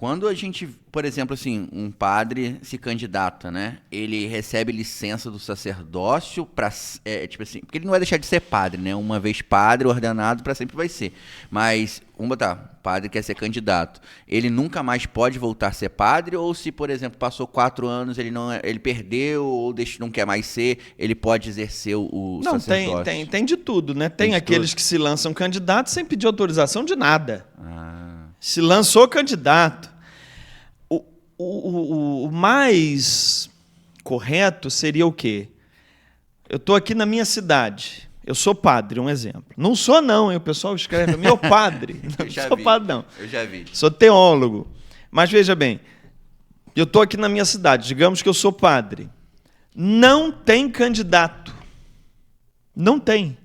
quando a gente, por exemplo, assim, um padre se candidata, né? Ele recebe licença do sacerdócio para, tipo assim, porque ele não vai deixar de ser padre, né? Uma vez padre ordenado, para sempre vai ser. Mas, vamos botar, o padre quer ser candidato. Ele nunca mais pode voltar a ser padre? Ou se, por exemplo, passou 4 anos, ele perdeu ou não quer mais ser, ele pode exercer o Não, sacerdócio? tem de tudo, né? Tem aqueles que se lançam candidatos sem pedir autorização de nada. Se lançou candidato. O mais correto seria o quê? Eu estou aqui na minha cidade. Eu sou padre, um exemplo. Não sou não, hein? O pessoal escreve, meu padre. Não sou padre, não. Eu já vi. Sou teólogo. Mas veja bem, eu estou aqui na minha cidade, digamos que eu sou padre. Não tem candidato. Não tem.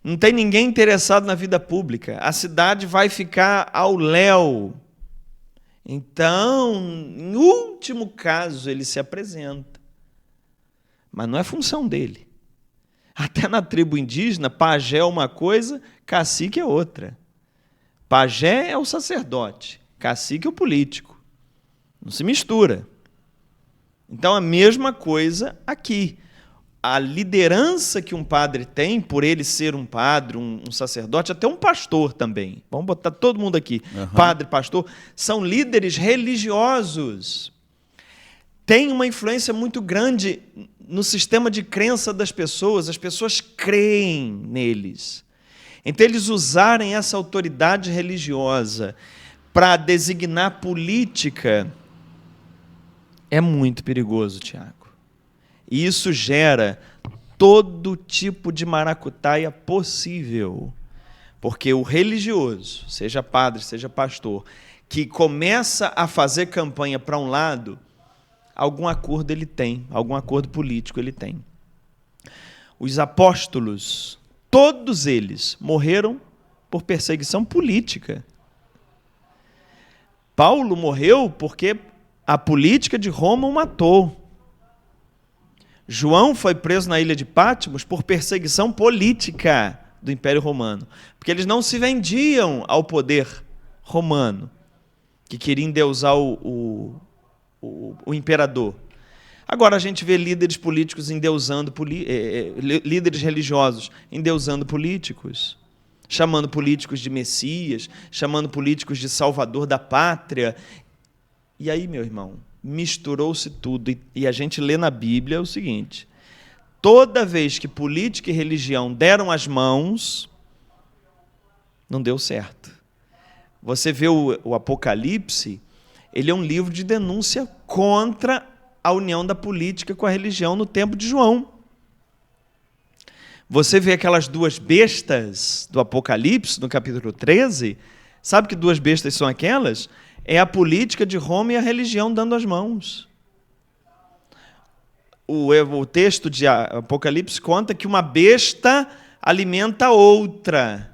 Não tem ninguém interessado na vida pública. A cidade vai ficar ao léu. Então, em último caso, ele se apresenta. Mas não é função dele. Até na tribo indígena, pajé é uma coisa, cacique é outra. Pajé é o sacerdote, cacique é o político. Não se mistura. Então, a mesma coisa aqui. A liderança que um padre tem, por ele ser um padre, um sacerdote, até um pastor também. Vamos botar todo mundo aqui. Padre, pastor, são líderes religiosos. Tem uma influência muito grande no sistema de crença das pessoas. As pessoas creem neles. Então, eles usarem essa autoridade religiosa para designar política é muito perigoso, Tiago. E isso gera todo tipo de maracutaia possível. Porque o religioso, seja padre, seja pastor, que começa a fazer campanha para um lado, algum acordo ele tem, algum acordo político ele tem. Os apóstolos, todos eles, morreram por perseguição política. Paulo morreu porque a política de Roma o matou. João foi preso na ilha de Patmos por perseguição política do Império Romano, porque eles não se vendiam ao poder romano, que queria endeusar o imperador. Agora a gente vê líderes políticos endeusando, líderes religiosos endeusando políticos, chamando políticos de Messias, chamando políticos de Salvador da pátria. E aí, meu irmão, misturou-se tudo. E a gente lê na Bíblia o seguinte: toda vez que política e religião deram as mãos, não deu certo. Você vê o Apocalipse, ele é um livro de denúncia contra a união da política com a religião no tempo de João. Você vê aquelas 2 bestas do Apocalipse, no capítulo 13, sabe que 2 bestas são aquelas? É a política de Roma e a religião dando as mãos. O texto de Apocalipse conta que uma besta alimenta outra.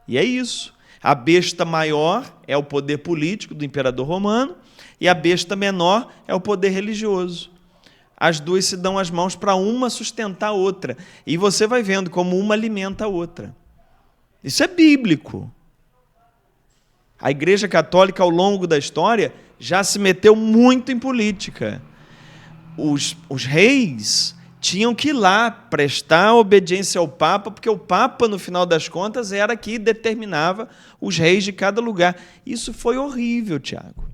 E é isso. A besta maior é o poder político do imperador romano e a besta menor é o poder religioso. As 2 se dão as mãos para uma sustentar a outra. E você vai vendo como uma alimenta a outra. Isso é bíblico. A Igreja Católica, ao longo da história, já se meteu muito em política. Os reis tinham que ir lá prestar obediência ao Papa, porque o Papa, no final das contas, era que determinava os reis de cada lugar. Isso foi horrível, Tiago.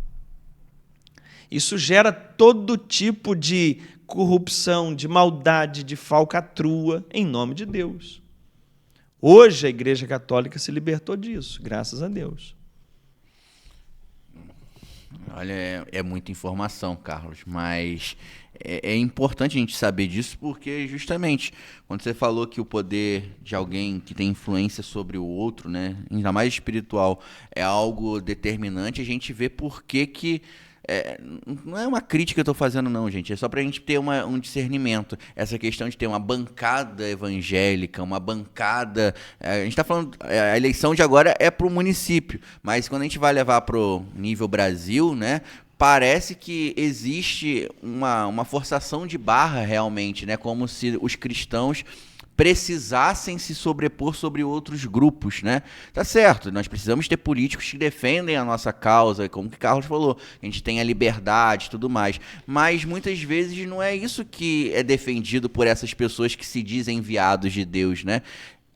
Isso gera todo tipo de corrupção, de maldade, de falcatrua, em nome de Deus. Hoje a Igreja Católica se libertou disso, graças a Deus. Olha, é muita informação, Carlos, mas é importante a gente saber disso porque, justamente, quando você falou que o poder de alguém que tem influência sobre o outro, né, ainda mais espiritual, é algo determinante, a gente vê por que não é uma crítica que eu estou fazendo, não, gente. É só para a gente ter um discernimento. Essa questão de ter uma bancada evangélica, uma bancada... a gente está falando... A eleição de agora é para o município, mas quando a gente vai levar para o nível Brasil, né, parece que existe uma forçação de barra realmente, né, como se os cristãos precisassem se sobrepor sobre outros grupos, né? Tá certo, nós precisamos ter políticos que defendem a nossa causa, como que Carlos falou, a gente tem a liberdade e tudo mais, mas muitas vezes não é isso que é defendido por essas pessoas que se dizem enviados de Deus, né?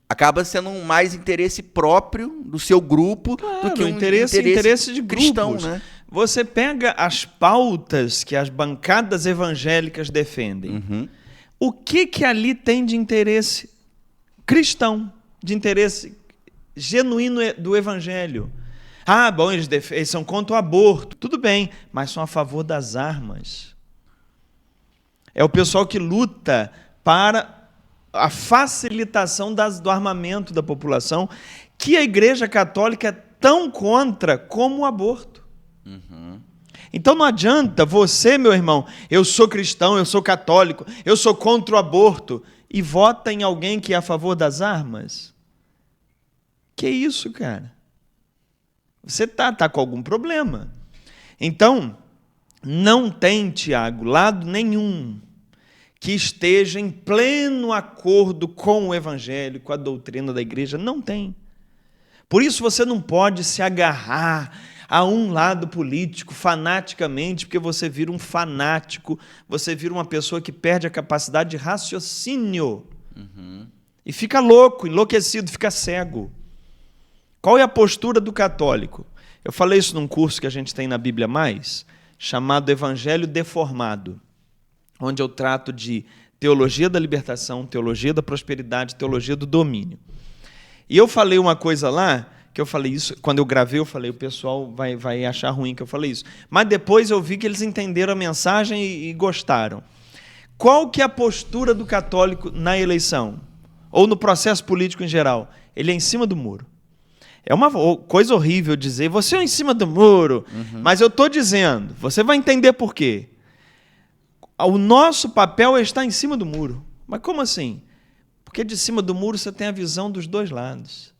Acaba sendo um mais interesse próprio do seu grupo do que um interesse de cristão, grupos. né? Você pega as pautas que as bancadas evangélicas defendem. O que ali tem de interesse cristão, de interesse genuíno do evangelho? Ah, bom, eles são contra o aborto. Tudo bem, mas são a favor das armas. É o pessoal que luta para a facilitação do armamento da população, que a Igreja Católica é tão contra como o aborto. Então não adianta você, meu irmão, eu sou cristão, eu sou católico, eu sou contra o aborto, e vota em alguém que é a favor das armas. Que isso, cara? Você tá com algum problema. Então, não tem, Tiago, lado nenhum que esteja em pleno acordo com o evangelho, com a doutrina da igreja. Não tem. Por isso você não pode se agarrar a um lado político fanaticamente, porque você vira um fanático, você vira uma pessoa que perde a capacidade de raciocínio. E fica louco, enlouquecido, fica cego. Qual é a postura do católico? Eu falei isso num curso que a gente tem na Bíblia Mais, chamado Evangelho Deformado, onde eu trato de teologia da libertação, teologia da prosperidade, teologia do domínio. E eu falei uma coisa lá, que eu falei isso, quando eu gravei, eu falei, o pessoal vai achar ruim que eu falei isso. Mas depois eu vi que eles entenderam a mensagem e gostaram. Qual que é a postura do católico na eleição? Ou no processo político em geral? Ele é em cima do muro. É uma coisa horrível dizer, você é em cima do muro, mas eu estou dizendo, você vai entender por quê. O nosso papel é estar em cima do muro. Mas como assim? Porque de cima do muro você tem a visão dos dois lados.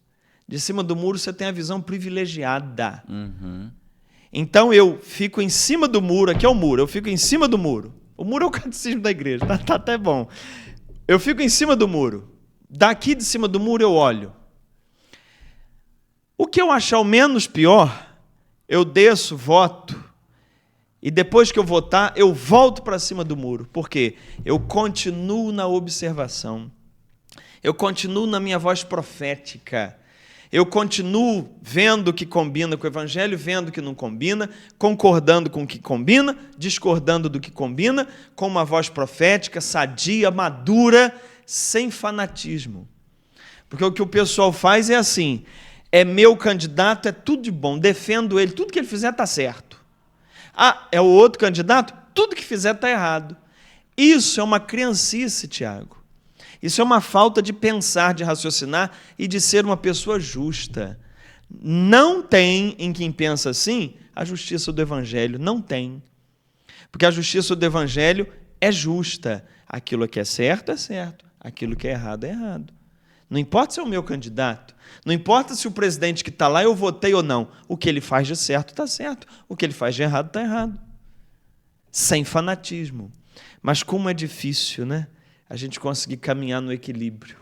De cima do muro você tem a visão privilegiada. Então eu fico em cima do muro, aqui é o muro, eu fico em cima do muro. O muro é o catecismo da igreja, tá até bom. Eu fico em cima do muro. Daqui de cima do muro eu olho. O que eu achar o menos pior, eu desço, voto. E depois que eu votar, eu volto para cima do muro. Por quê? Eu continuo na observação. Eu continuo na minha voz profética. Eu continuo vendo o que combina com o evangelho, vendo o que não combina, concordando com o que combina, discordando do que combina, com uma voz profética, sadia, madura, sem fanatismo. Porque o que o pessoal faz é assim, é meu candidato, é tudo de bom, defendo ele, tudo que ele fizer está certo. Ah, é o outro candidato? Tudo que fizer está errado. Isso é uma criancice, Tiago. Isso é uma falta de pensar, de raciocinar e de ser uma pessoa justa. Não tem em quem pensa assim a justiça do Evangelho. Não tem. Porque a justiça do Evangelho é justa. Aquilo que é certo, aquilo que é errado. Não importa se é o meu candidato. Não importa se o presidente que está lá eu votei ou não. O que ele faz de certo está certo. O que ele faz de errado está errado. Sem fanatismo. Mas como é difícil, né? A gente conseguir caminhar no equilíbrio.